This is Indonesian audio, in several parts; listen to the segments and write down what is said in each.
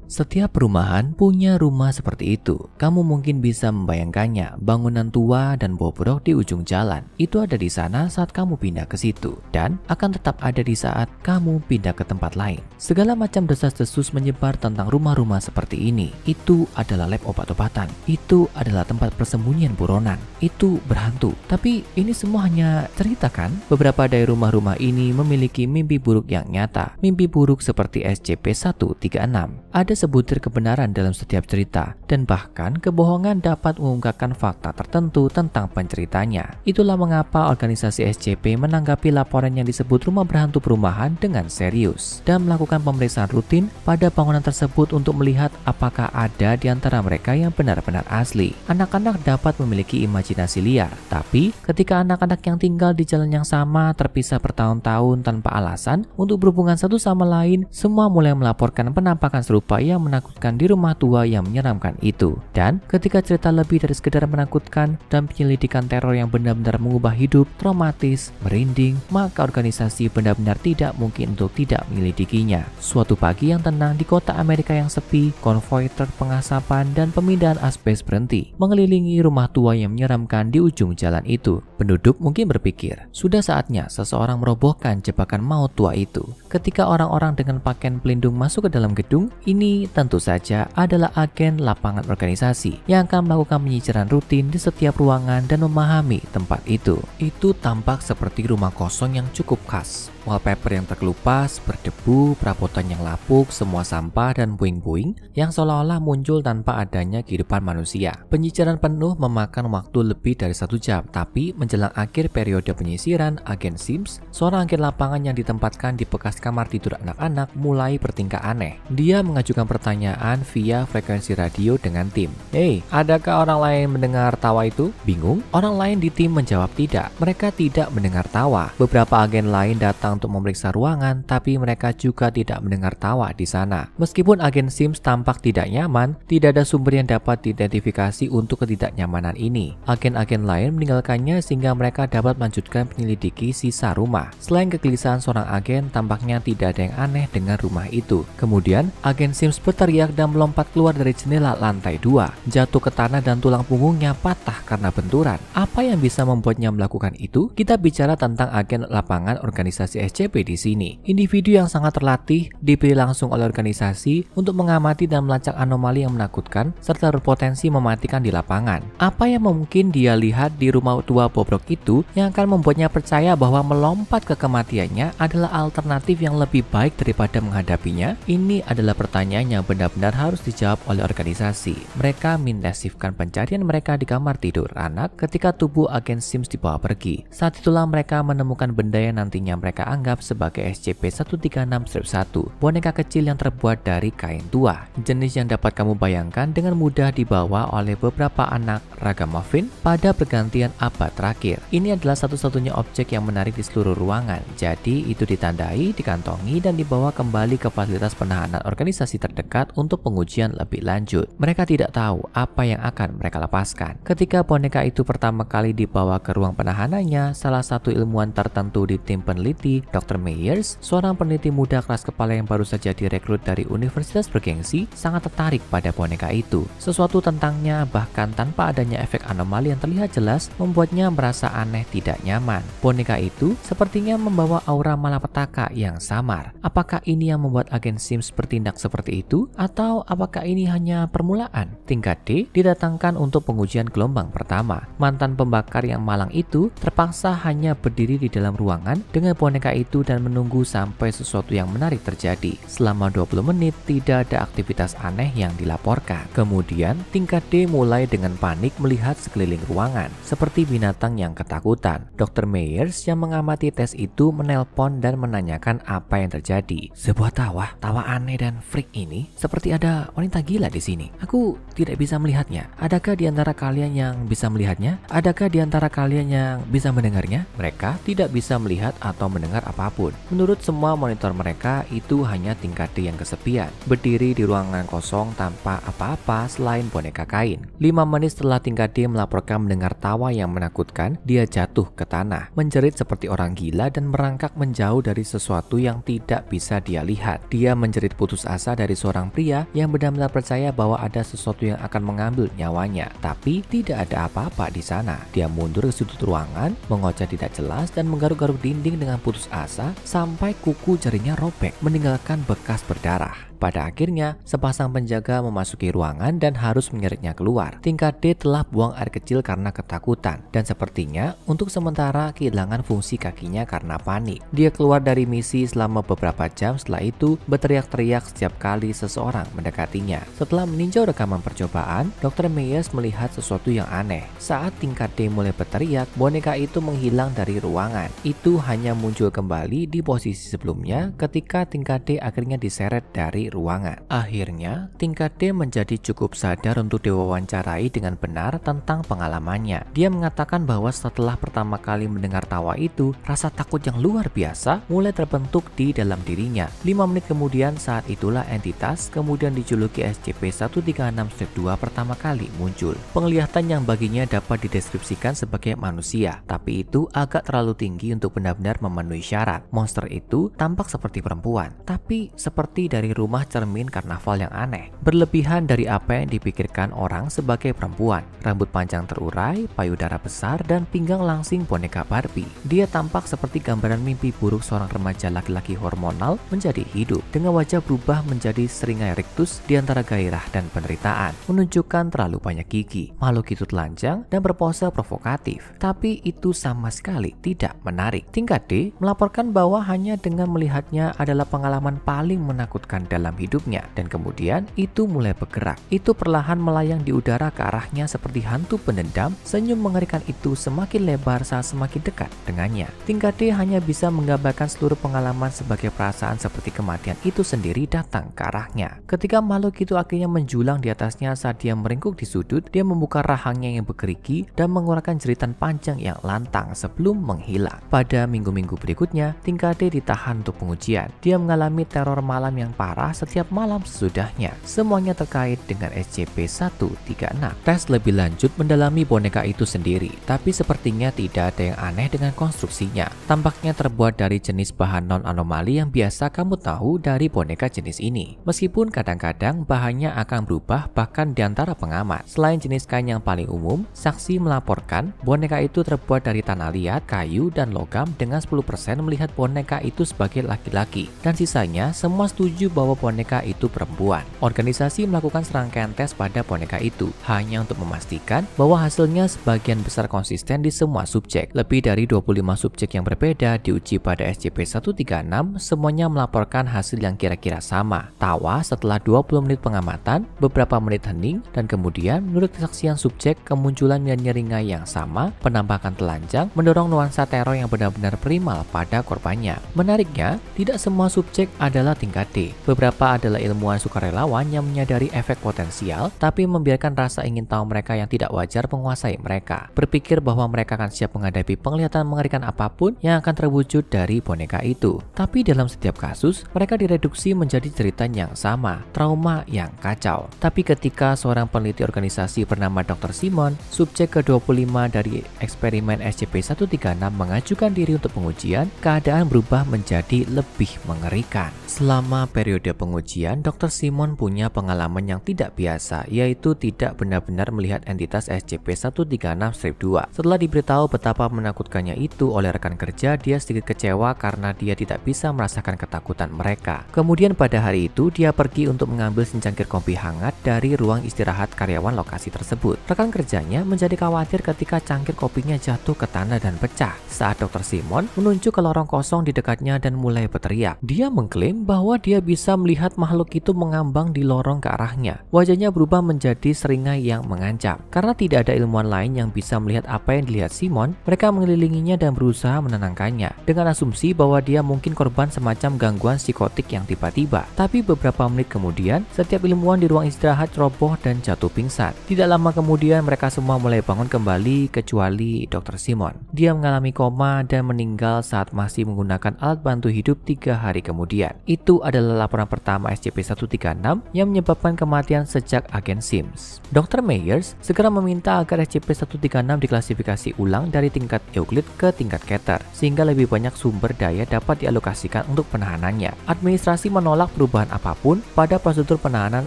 Setiap perumahan punya rumah seperti itu. Kamu mungkin bisa membayangkannya, bangunan tua dan bobrok di ujung jalan. Itu ada di sana saat kamu pindah ke situ, dan akan tetap ada di saat kamu pindah ke tempat lain. Segala macam desas-desus menyebar tentang rumah-rumah seperti ini. Itu adalah lab obat-obatan. Itu adalah tempat persembunyian buronan. Itu berhantu. Tapi ini semua hanya cerita kan? Beberapa dari rumah-rumah ini memiliki mimpi buruk yang nyata. Mimpi buruk seperti SCP-136. Ada sebutir kebenaran dalam setiap cerita, dan bahkan kebohongan dapat mengungkapkan fakta tertentu tentang penceritanya. Itulah mengapa organisasi SCP menanggapi laporan yang disebut rumah berhantu perumahan dengan serius dan melakukan pemeriksaan rutin pada bangunan tersebut untuk melihat apakah ada di antara mereka yang benar-benar asli. Anak-anak dapat memiliki imajinasi liar, tapi ketika anak-anak yang tinggal di jalan yang sama terpisah bertahun-tahun tanpa alasan untuk berhubungan satu sama lain, semua mulai melaporkan penampakan serupa yang menakutkan di rumah tua yang menyeramkan itu. Dan ketika cerita lebih dari sekedar menakutkan dan penyelidikan teror yang benar-benar mengubah hidup, traumatis, merinding, maka organisasi benar-benar tidak mungkin untuk tidak menyelidikinya. Suatu pagi yang tenang di kota Amerika yang sepi, konvoi truk pengasapan dan pemindahan asbes berhenti mengelilingi rumah tua yang menyeramkan di ujung jalan itu. Penduduk mungkin berpikir, sudah saatnya seseorang merobohkan jebakan maut tua itu. Ketika orang-orang dengan pakaian pelindung masuk ke dalam gedung, ini tentu saja adalah agen lapangan organisasi yang akan melakukan penyisiran rutin di setiap ruangan dan memahami tempat itu. Itu tampak seperti rumah kosong yang cukup khas. Wallpaper yang terkelupas, berdebu, perabotan yang lapuk, semua sampah dan puing-puing yang seolah-olah muncul tanpa adanya kehidupan manusia. Penyisiran penuh memakan waktu lebih dari 1 jam, tapi menjelang akhir periode penyisiran, agen Sims, seorang agen lapangan yang ditempatkan di bekas kamar tidur anak-anak, mulai bertingkah aneh. Dia mengajukan pertanyaan via frekuensi radio dengan tim. "Hei, adakah orang lain mendengar tawa itu?" Bingung, orang lain di tim menjawab tidak. Mereka tidak mendengar tawa. Beberapa agen lain datang untuk memeriksa ruangan, tapi mereka juga tidak mendengar tawa di sana. Meskipun agen Sims tampak tidak nyaman, tidak ada sumber yang dapat diidentifikasi untuk ketidaknyamanan ini. Agen-agen lain meninggalkannya sehingga mereka dapat melanjutkan penyelidiki sisa rumah. Selain kegelisahan seorang agen, tampaknya tidak ada yang aneh dengan rumah itu. Kemudian, agen Sims berteriak dan melompat keluar dari jendela lantai 2, jatuh ke tanah dan tulang punggungnya patah karena benturan. Apa yang bisa membuatnya melakukan itu? Kita bicara tentang agen lapangan organisasi SCP di sini. Individu yang sangat terlatih, dipilih langsung oleh organisasi untuk mengamati dan melacak anomali yang menakutkan serta berpotensi mematikan di lapangan. Apa yang mungkin dia lihat di rumah tua bobrok itu yang akan membuatnya percaya bahwa melompat ke kematiannya adalah alternatif yang lebih baik daripada menghadapinya? Ini adalah pertanyaan yang benar-benar harus dijawab oleh organisasi. Mereka mengintensifkan pencarian mereka di kamar tidur anak ketika tubuh agen Sims dibawa pergi. Saat itulah mereka menemukan benda yang nantinya mereka anggap sebagai SCP-136-1, boneka kecil yang terbuat dari kain tua. Jenis yang dapat kamu bayangkan dengan mudah dibawa oleh beberapa anak ragamuffin pada pergantian abad terakhir. Ini adalah satu-satunya objek yang menarik di seluruh ruangan, jadi itu ditandai, dikantongi, dan dibawa kembali ke fasilitas penahanan organisasi terdekat untuk pengujian lebih lanjut. Mereka tidak tahu apa yang akan mereka lepaskan. Ketika boneka itu pertama kali dibawa ke ruang penahanannya, salah satu ilmuwan tertentu di tim peneliti, Dr. Meyers, seorang peneliti muda keras kepala yang baru saja direkrut dari universitas bergengsi, sangat tertarik pada boneka itu. Sesuatu tentangnya, bahkan tanpa adanya efek anomali yang terlihat jelas, membuatnya merasa aneh, tidak nyaman. Boneka itu sepertinya membawa aura malapetaka yang samar. Apakah ini yang membuat agen Sims bertindak seperti itu? Atau apakah ini hanya permulaan? Tingkat D didatangkan untuk pengujian gelombang pertama. Mantan pembakar yang malang itu terpaksa hanya berdiri di dalam ruangan dengan boneka itu dan menunggu sampai sesuatu yang menarik terjadi. Selama 20 menit tidak ada aktivitas aneh yang dilaporkan. Kemudian tingkat D mulai dengan panik melihat sekeliling ruangan seperti binatang yang ketakutan. Dr. Meyers yang mengamati tes itu menelpon dan menanyakan apa yang terjadi. "Sebuah tawa aneh dan freak ini seperti ada wanita gila di sini. Aku tidak bisa melihatnya. Adakah di antara kalian yang bisa melihatnya? Adakah di antara kalian yang bisa mendengarnya?" Mereka tidak bisa melihat atau mendengar mendengar apapun. Menurut semua monitor mereka, itu hanya tingkat D yang kesepian, berdiri di ruangan kosong tanpa apa-apa selain boneka kain. 5 menit setelah tingkat D melaporkan mendengar tawa yang menakutkan, dia jatuh ke tanah, menjerit seperti orang gila dan merangkak menjauh dari sesuatu yang tidak bisa dia lihat. Dia menjerit putus asa dari seorang pria yang benar-benar percaya bahwa ada sesuatu yang akan mengambil nyawanya, tapi tidak ada apa-apa di sana. Dia mundur ke sudut ruangan, mengoceh tidak jelas dan menggaruk-garuk dinding dengan putus asa sampai kuku jarinya robek, meninggalkan bekas berdarah. Pada akhirnya, sepasang penjaga memasuki ruangan dan harus menyeretnya keluar. Tingkat D telah buang air kecil karena ketakutan, dan sepertinya untuk sementara kehilangan fungsi kakinya karena panik. Dia keluar dari misi selama beberapa jam setelah itu, berteriak-teriak setiap kali seseorang mendekatinya. Setelah meninjau rekaman percobaan, Dr. Meyers melihat sesuatu yang aneh. Saat tingkat D mulai berteriak, boneka itu menghilang dari ruangan. Itu hanya muncul kembali di posisi sebelumnya ketika tingkat D akhirnya diseret dari ruangan. Akhirnya, tingkat D menjadi cukup sadar untuk diwawancarai dengan benar tentang pengalamannya. Dia mengatakan bahwa setelah pertama kali mendengar tawa itu, rasa takut yang luar biasa mulai terbentuk di dalam dirinya. 5 menit kemudian, saat itulah entitas kemudian dijuluki SCP-136-2 pertama kali muncul. Penglihatan yang baginya dapat dideskripsikan sebagai manusia, tapi itu agak terlalu tinggi untuk benar-benar memenuhi syarat. Monster itu tampak seperti perempuan, tapi seperti dari rumah cermin karnaval yang aneh, berlebihan dari apa yang dipikirkan orang sebagai perempuan. Rambut panjang terurai, payudara besar, dan pinggang langsing boneka Barbie. Dia tampak seperti gambaran mimpi buruk seorang remaja laki-laki hormonal menjadi hidup, dengan wajah berubah menjadi seringai rictus di antara gairah dan penderitaan, menunjukkan terlalu banyak gigi. Makhluk itu telanjang dan berpose provokatif, tapi itu sama sekali tidak menarik. Tingkat D melaporkan bahwa hanya dengan melihatnya adalah pengalaman paling menakutkan dalam hidupnya, dan kemudian itu mulai bergerak. Itu perlahan melayang di udara ke arahnya seperti hantu pendendam. Senyum mengerikan itu semakin lebar saat semakin dekat dengannya. Tingkat D hanya bisa menggambarkan seluruh pengalaman sebagai perasaan seperti kematian itu sendiri datang ke arahnya. Ketika makhluk itu akhirnya menjulang di atasnya saat dia meringkuk di sudut, dia membuka rahangnya yang bergerigi dan mengeluarkan jeritan panjang yang lantang sebelum menghilang. Pada minggu-minggu berikutnya, tingkat D ditahan untuk pengujian. Dia mengalami teror malam yang parah setiap malam sesudahnya. Semuanya terkait dengan SCP-136. Tes lebih lanjut mendalami boneka itu sendiri, tapi sepertinya tidak ada yang aneh dengan konstruksinya. Tampaknya terbuat dari jenis bahan non-anomali yang biasa kamu tahu dari boneka jenis ini. Meskipun kadang-kadang bahannya akan berubah bahkan di antara pengamat. Selain jenis kain yang paling umum, saksi melaporkan boneka itu terbuat dari tanah liat, kayu, dan logam dengan 10% melihat boneka itu sebagai laki-laki, dan sisanya semua setuju bahwa boneka itu perempuan. Organisasi melakukan serangkaian tes pada boneka itu hanya untuk memastikan bahwa hasilnya sebagian besar konsisten di semua subjek. Lebih dari 25 subjek yang berbeda diuji pada SCP-136, semuanya melaporkan hasil yang kira-kira sama. Tawa setelah 20 menit pengamatan, beberapa menit hening, dan kemudian menurut kesaksian subjek, kemunculan nyeringai yang sama, penampakan telanjang, mendorong nuansa teror yang benar-benar primal pada korbannya. Menariknya, tidak semua subjek adalah tingkat D. Beberapa adalah ilmuwan sukarelawan yang menyadari efek potensial, tapi membiarkan rasa ingin tahu mereka yang tidak wajar menguasai mereka. Berpikir bahwa mereka akan siap menghadapi penglihatan mengerikan apapun yang akan terwujud dari boneka itu. Tapi dalam setiap kasus, mereka direduksi menjadi cerita yang sama, trauma yang kacau. Tapi ketika seorang peneliti organisasi bernama Dr. Simon, subjek ke-25 dari eksperimen SCP-136 mengajukan diri untuk pengujian, keadaan berubah menjadi lebih mengerikan. Selama periode pengujian, Dr. Simon punya pengalaman yang tidak biasa, yaitu tidak benar-benar melihat entitas SCP-136-2. Setelah diberitahu betapa menakutkannya itu oleh rekan kerja, dia sedikit kecewa karena dia tidak bisa merasakan ketakutan mereka. Kemudian pada hari itu, dia pergi untuk mengambil secangkir kopi hangat dari ruang istirahat karyawan lokasi tersebut. Rekan kerjanya menjadi khawatir ketika cangkir kopinya jatuh ke tanah dan pecah. Saat Dr. Simon menunjuk ke lorong kosong di dekatnya dan mulai berteriak, dia mengklaim bahwa dia bisa melihat melihat makhluk itu mengambang di lorong ke arahnya. Wajahnya berubah menjadi seringai yang mengancam. Karena tidak ada ilmuwan lain yang bisa melihat apa yang dilihat Simon, mereka mengelilinginya dan berusaha menenangkannya dengan asumsi bahwa dia mungkin korban semacam gangguan psikotik yang tiba-tiba. Tapi beberapa menit kemudian, setiap ilmuwan di ruang istirahat roboh dan jatuh pingsan. Tidak lama kemudian mereka semua mulai bangun kembali kecuali Dr. Simon. Dia mengalami koma dan meninggal saat masih menggunakan alat bantu hidup 3 hari kemudian. Itu adalah laporan pertama SCP-136 yang menyebabkan kematian sejak agen Sims. Dr. Myers segera meminta agar SCP-136 diklasifikasi ulang dari tingkat Euclid ke tingkat Keter, sehingga lebih banyak sumber daya dapat dialokasikan untuk penahanannya. Administrasi menolak perubahan apapun pada prosedur penahanan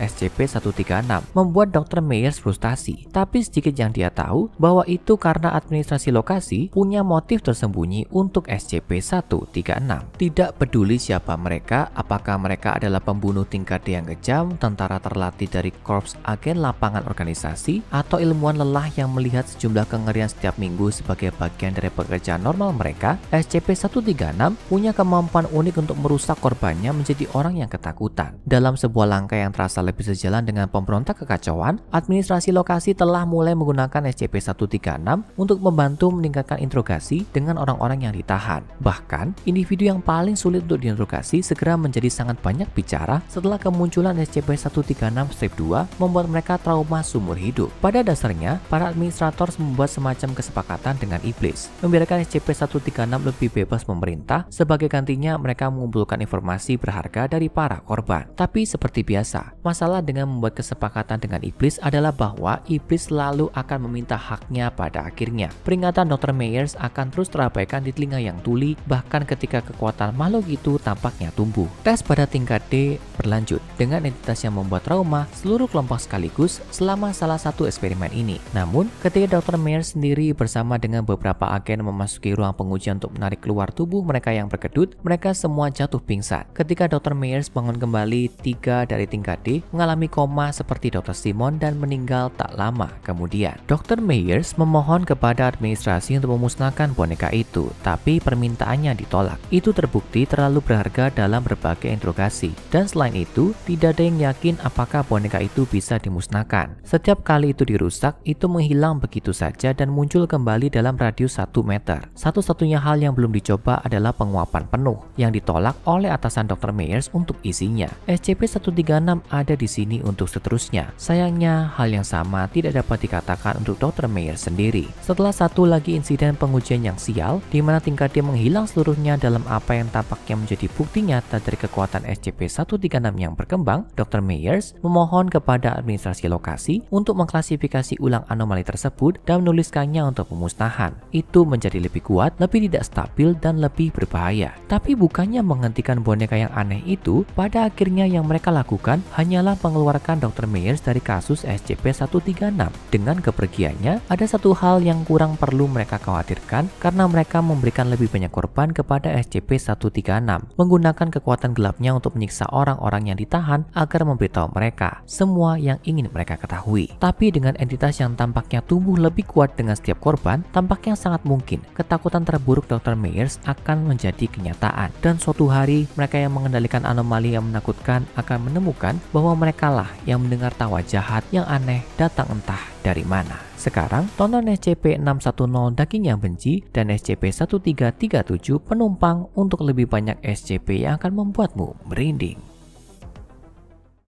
SCP-136, membuat Dr. Myers frustasi. Tapi sedikit yang dia tahu bahwa itu karena administrasi lokasi punya motif tersembunyi untuk SCP-136. Tidak peduli siapa mereka, apakah mereka adalah pembunuh tingkat D yang kejam, tentara terlatih dari korps agen lapangan organisasi, atau ilmuwan lelah yang melihat sejumlah kengerian setiap minggu sebagai bagian dari pekerjaan normal mereka, SCP-136 punya kemampuan unik untuk merusak korbannya menjadi orang yang ketakutan. Dalam sebuah langkah yang terasa lebih sejalan dengan pemberontak kekacauan, administrasi lokasi telah mulai menggunakan SCP-136 untuk membantu meningkatkan interogasi dengan orang-orang yang ditahan. Bahkan, individu yang paling sulit untuk diinterogasi segera menjadi sangat banyak bicara setelah kemunculan SCP-136-2 membuat mereka trauma seumur hidup. Pada dasarnya, para administrator membuat semacam kesepakatan dengan iblis, membiarkan SCP-136 lebih bebas memerintah. Sebagai gantinya, mereka mengumpulkan informasi berharga dari para korban. Tapi seperti biasa, masalah dengan membuat kesepakatan dengan iblis adalah bahwa iblis selalu akan meminta haknya pada akhirnya. Peringatan Dr. Myers akan terus terabaikan di telinga yang tuli, bahkan ketika kekuatan makhluk itu tampaknya tumbuh. Tes pada tingkat D berlanjut dengan entitas yang membuat trauma seluruh kelompok sekaligus selama salah satu eksperimen ini. Namun, ketika Dr. Myers sendiri bersama dengan beberapa agen memasuki ruang pengujian untuk menarik keluar tubuh mereka yang berkedut, mereka semua jatuh pingsan. Ketika Dr. Myers bangun kembali, 3 dari tingkat D mengalami koma seperti Dr. Simon dan meninggal tak lama kemudian. Dr. Myers memohon kepada administrasi untuk memusnahkan boneka itu, tapi permintaannya ditolak. Itu terbukti terlalu berharga dalam berbagai interogasi, dan selain itu, tidak ada yang yakin apakah boneka itu bisa dimusnahkan. Setiap kali itu dirusak, itu menghilang begitu saja dan muncul kembali dalam radius 1 meter. Satu-satunya hal yang belum dicoba adalah penguapan penuh, yang ditolak oleh atasan Dr. Myers untuk isinya. SCP-136 ada di sini untuk seterusnya. Sayangnya, hal yang sama tidak dapat dikatakan untuk Dr. Myers sendiri. Setelah satu lagi insiden pengujian yang sial, di mana tingkat dia menghilang seluruhnya dalam apa yang tampaknya menjadi bukti nyata dari kekuatan SCP-136 yang berkembang, Dr. Myers memohon kepada administrasi lokasi untuk mengklasifikasi ulang anomali tersebut dan menuliskannya untuk pemusnahan. Itu menjadi lebih kuat, lebih tidak stabil, dan lebih berbahaya. Tapi bukannya menghentikan boneka yang aneh itu, pada akhirnya yang mereka lakukan hanyalah mengeluarkan Dr. Myers dari kasus SCP-136. Dengan kepergiannya, ada satu hal yang kurang perlu mereka khawatirkan karena mereka memberikan lebih banyak korban kepada SCP-136, menggunakan kekuatan gelapnya untuk menyiksa orang-orang yang ditahan agar memberitahu mereka semua yang ingin mereka ketahui. Tapi dengan entitas yang tampaknya tumbuh lebih kuat dengan setiap korban, tampaknya sangat mungkin ketakutan terburuk Dr. Myers akan menjadi kenyataan, dan suatu hari mereka yang mengendalikan anomali yang menakutkan akan menemukan bahwa merekalah yang mendengar tawa jahat yang aneh datang entah dari mana. Sekarang, tonton SCP-610 Daging yang Benci dan SCP-1337 Penumpang untuk lebih banyak SCP yang akan membuatmu merinding.